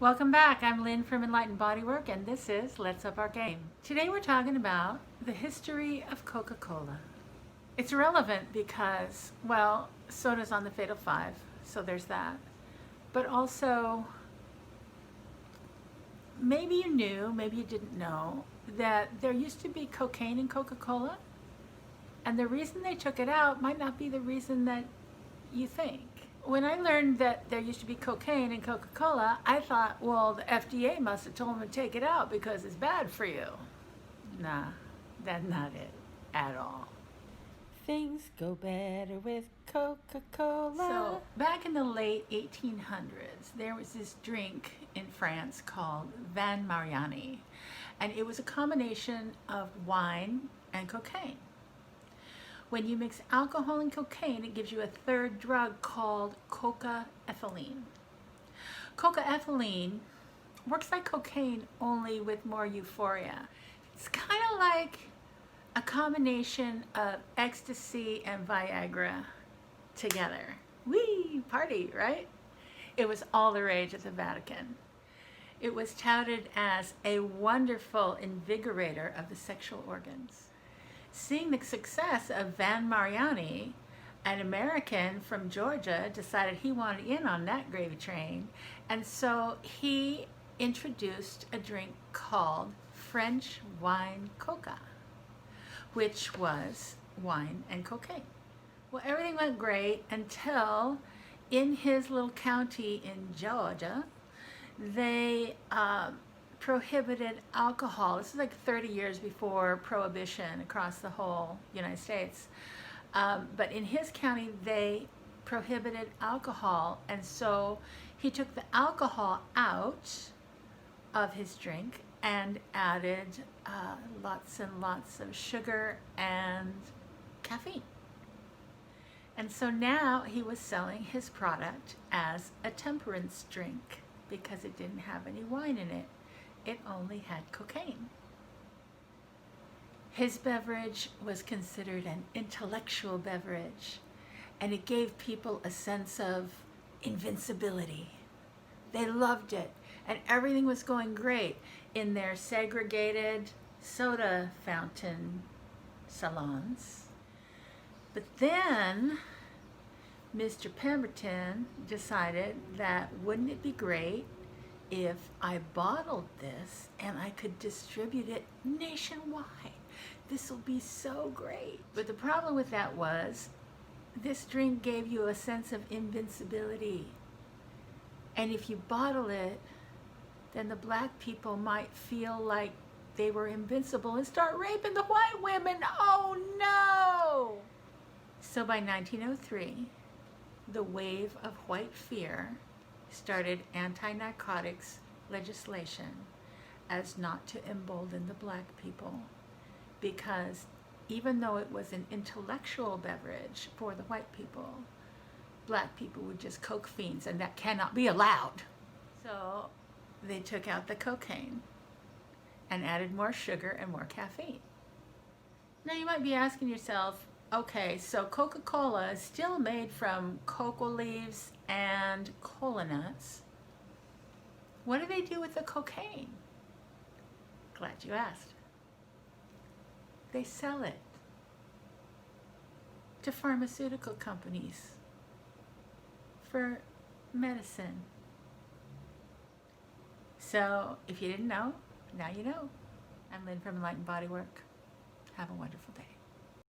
Welcome back. I'm Lynn from Enlightened Bodywork, and this is Let's Up Our Game. Today we're talking about the history of Coca-Cola. It's relevant because, well, soda's on the Fatal Five, so there's that. But also, maybe you knew, maybe you didn't know, that there used to be cocaine in Coca-Cola, and the reason they took it out might not be the reason that you think. When I learned that there used to be cocaine in Coca-Cola, I thought, well, the FDA must have told them to take it out because it's bad for you. Nah, that's not it at all. Things go better with Coca-Cola. So, back in the late 1800s, there was this drink in France called Vin Mariani, and it was a combination of wine and cocaine. When you mix alcohol and cocaine, it gives you a third drug called Coca-ethylene. Coca-ethylene works like cocaine, only with more euphoria. It's kind of like a combination of ecstasy and Viagra together. Whee! Party, right? It was all the rage at the Vatican. It was touted as a wonderful invigorator of the sexual organs. Seeing the success of Vin Mariani, an American from Georgia decided he wanted in on that gravy train, and so he introduced a drink called French wine Coca, which was wine and cocaine. Well, everything went great until in his little county in Georgia, they prohibited alcohol. This is like 30 years before prohibition across the whole United States. But in his county, they prohibited alcohol, and so he took the alcohol out of his drink and added lots and lots of sugar and caffeine. And so now he was selling his product as a temperance drink because it didn't have any wine in it. It only had cocaine. His beverage was considered an intellectual beverage, and it gave people a sense of invincibility. They loved it, and everything was going great in their segregated soda fountain salons. But then Mr. Pemberton decided that wouldn't it be great if I bottled this and I could distribute it nationwide? This will be so great. But the problem with that was this drink gave you a sense of invincibility. And if you bottle it, then the black people might feel like they were invincible and start raping the white women. Oh no! So by 1903, the wave of white fear started anti-narcotics legislation as not to embolden the black people, because even though it was an intellectual beverage for the white people, black people were just coke fiends, and that cannot be allowed. So they took out the cocaine and added more sugar and more caffeine. Now you might be asking yourself, okay, so Coca-Cola is still made from cocoa leaves and cola nuts. What do they do with the cocaine? Glad you asked. They sell it to pharmaceutical companies for medicine. So if you didn't know, now you know. I'm Lynn from Enlightened Bodywork. Have a wonderful day.